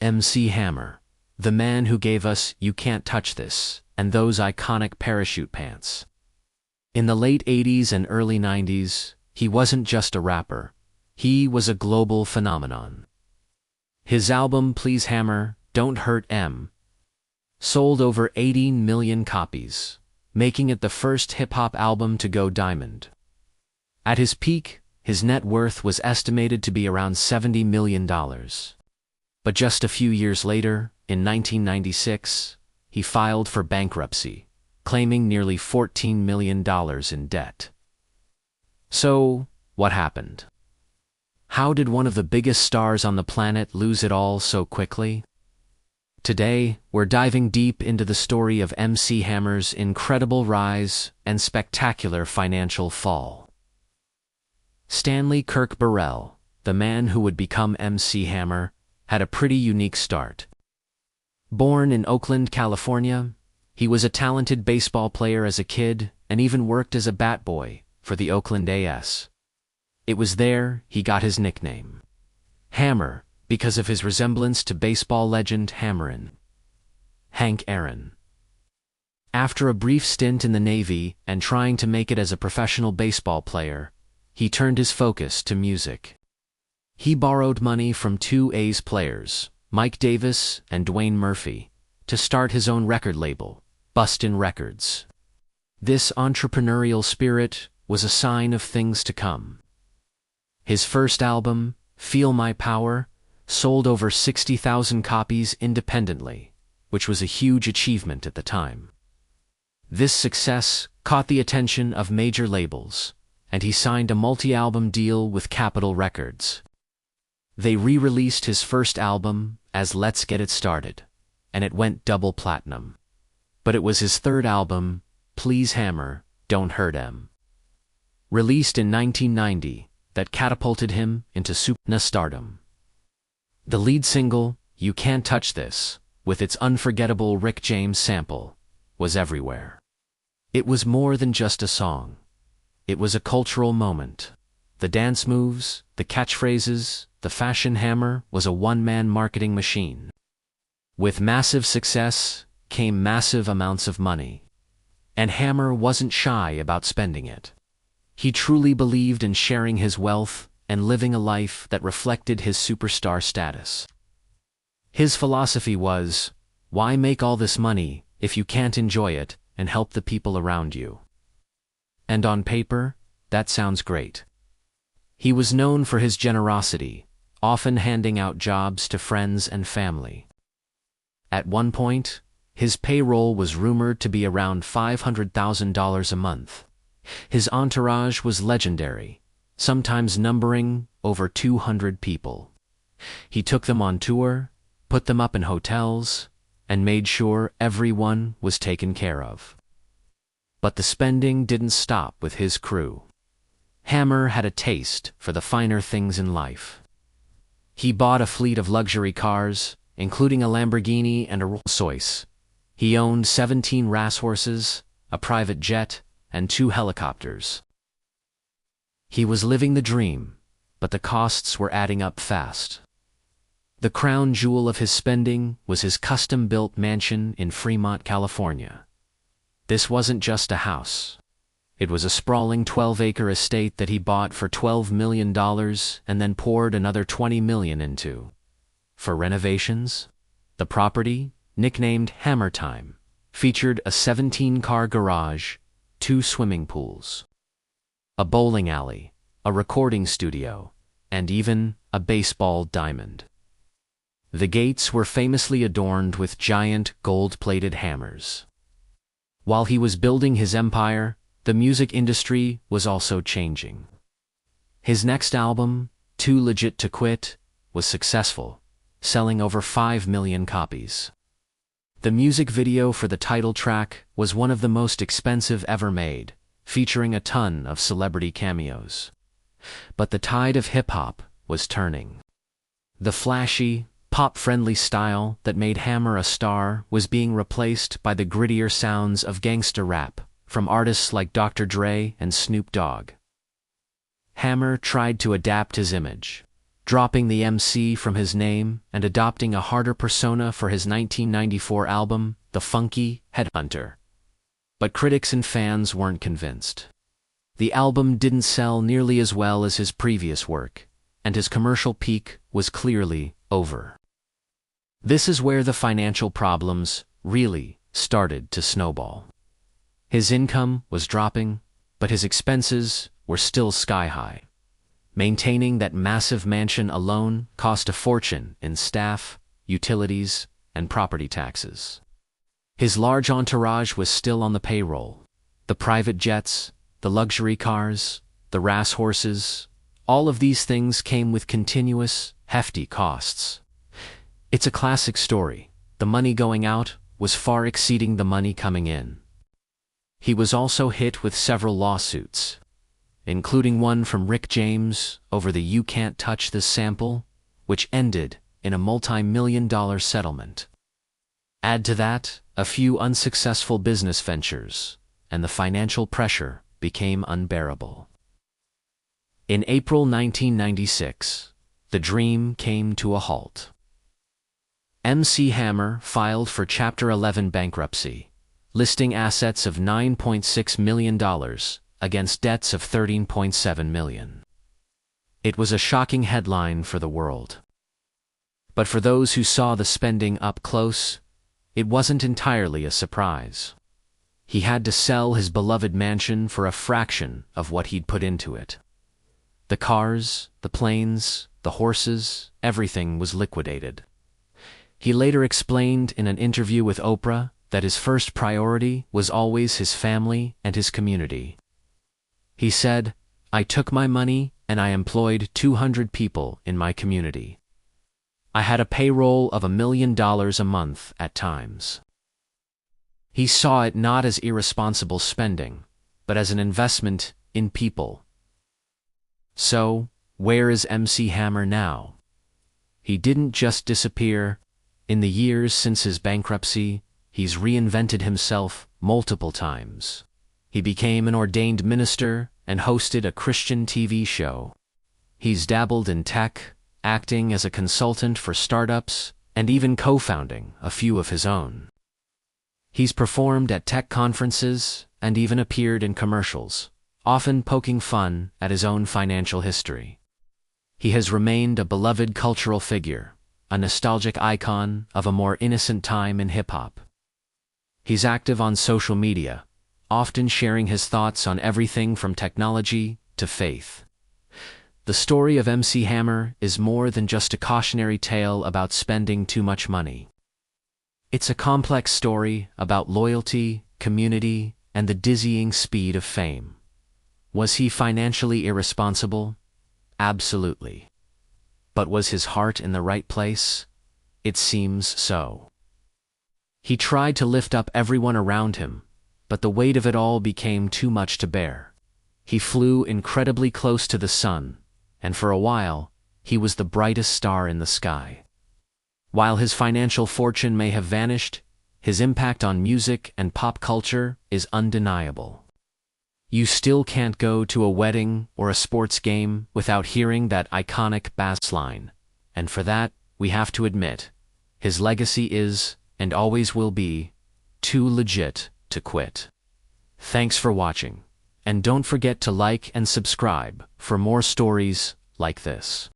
MC Hammer, the man who gave us "You Can't Touch This" and those iconic parachute pants. In the late 80s and early 90s, he wasn't just a rapper, he was a global phenomenon. His album Please Hammer, Don't Hurt M sold over 18 million copies, making it the first hip-hop album to go diamond. At his peak, his net worth was estimated to be around $70 million. But just a few years later, in 1996, he filed for bankruptcy, claiming nearly $14 million in debt. So, what happened? How did one of the biggest stars on the planet lose it all so quickly? Today, we're diving deep into the story of MC Hammer's incredible rise and spectacular financial fall. Stanley Kirk Burrell, the man who would become MC Hammer, had a pretty unique start. Born in Oakland, California, he was a talented baseball player as a kid and even worked as a bat boy for the Oakland A's. It was there he got his nickname, Hammer, because of his resemblance to baseball legend Hank Aaron. After a brief stint in the Navy and trying to make it as a professional baseball player, he turned his focus to music. He borrowed money from two A's players, Mike Davis and Dwayne Murphy, to start his own record label, Bustin' Records. This entrepreneurial spirit was a sign of things to come. His first album, Feel My Power, sold over 60,000 copies independently, which was a huge achievement at the time. This success caught the attention of major labels, and he signed a multi-album deal with Capitol Records. They re-released his first album as Let's Get It Started, and it went double platinum. But it was his third album, Please Hammer, Don't Hurt M, released in 1990, that catapulted him into stardom. The lead single, You Can't Touch This, with its unforgettable Rick James sample, was everywhere. It was more than just a song. It was a cultural moment. The dance moves, the catchphrases, the fashion. Hammer was a one-man marketing machine. With massive success came massive amounts of money. And Hammer wasn't shy about spending it. He truly believed in sharing his wealth and living a life that reflected his superstar status. His philosophy was, why make all this money if you can't enjoy it and help the people around you? And on paper, that sounds great. He was known for his generosity, often handing out jobs to friends and family. At one point, his payroll was rumored to be around $500,000 a month. His entourage was legendary, sometimes numbering over 200 people. He took them on tour, put them up in hotels, and made sure everyone was taken care of. But the spending didn't stop with his crew. Hammer had a taste for the finer things in life. He bought a fleet of luxury cars, including a Lamborghini and a Rolls-Royce. He owned 17 racehorses, a private jet, and 2 helicopters. He was living the dream, but the costs were adding up fast. The crown jewel of his spending was his custom-built mansion in Fremont, California. This wasn't just a house. It was a sprawling 12-acre estate that he bought for $12 million and then poured another $20 million into. For renovations, the property, nicknamed Hammer Time, featured a 17-car garage, 2 swimming pools, a bowling alley, a recording studio, and even a baseball diamond. The gates were famously adorned with giant gold-plated hammers. While he was building his empire, the music industry was also changing. His next album, Too Legit to Quit, was successful, selling over 5 million copies. The music video for the title track was one of the most expensive ever made, featuring a ton of celebrity cameos. But the tide of hip-hop was turning. The flashy, pop-friendly style that made Hammer a star was being replaced by the grittier sounds of gangsta rap from artists like Dr. Dre and Snoop Dogg. Hammer tried to adapt his image. dropping the MC from his name and adopting a harder persona for his 1994 album, The Funky Headhunter. But critics and fans weren't convinced. The album didn't sell nearly as well as his previous work, and his commercial peak was clearly over. This is where the financial problems really started to snowball. His income was dropping, but his expenses were still sky-high. Maintaining that massive mansion alone cost a fortune in staff, utilities, and property taxes. His large entourage was still on the payroll. The private jets, the luxury cars, the race horses, all of these things came with continuous, hefty costs. It's a classic story. The money going out was far exceeding the money coming in. He was also hit with several lawsuits, including one from Rick James over the "You Can't Touch This" sample, which ended in a multi-million-dollar settlement. Add to that a few unsuccessful business ventures, and the financial pressure became unbearable. In April 1996, the dream came to a halt. MC Hammer filed for Chapter 11 bankruptcy, listing assets of $9.6 million against debts of $13.7 million. It was a shocking headline for the world. But for those who saw the spending up close, it wasn't entirely a surprise. He had to sell his beloved mansion for a fraction of what he'd put into it. The cars, the planes, the horses, everything was liquidated. He later explained in an interview with Oprah that his first priority was always his family and his community. He said, "I took my money and I employed 200 people in my community. I had a payroll of $1 million a month at times." He saw it not as irresponsible spending, but as an investment in people. So, where is MC Hammer now? He didn't just disappear. In the years since his bankruptcy, he's reinvented himself multiple times. He became an ordained minister and hosted a Christian TV show. He's dabbled in tech, acting as a consultant for startups, and even co-founding a few of his own. He's performed at tech conferences and even appeared in commercials, often poking fun at his own financial history. He has remained a beloved cultural figure, a nostalgic icon of a more innocent time in hip-hop. He's active on social media, often sharing his thoughts on everything from technology to faith. The story of MC Hammer is more than just a cautionary tale about spending too much money. It's a complex story about loyalty, community, and the dizzying speed of fame. Was he financially irresponsible? Absolutely. But was his heart in the right place? It seems so. He tried to lift up everyone around him, but the weight of it all became too much to bear. He flew incredibly close to the sun, and for a while, he was the brightest star in the sky. While his financial fortune may have vanished, his impact on music and pop culture is undeniable. You still can't go to a wedding or a sports game without hearing that iconic bass line, and for that, we have to admit, his legacy is, and always will be, too legit to quit. Thanks for watching, and don't forget to like and subscribe for more stories like this.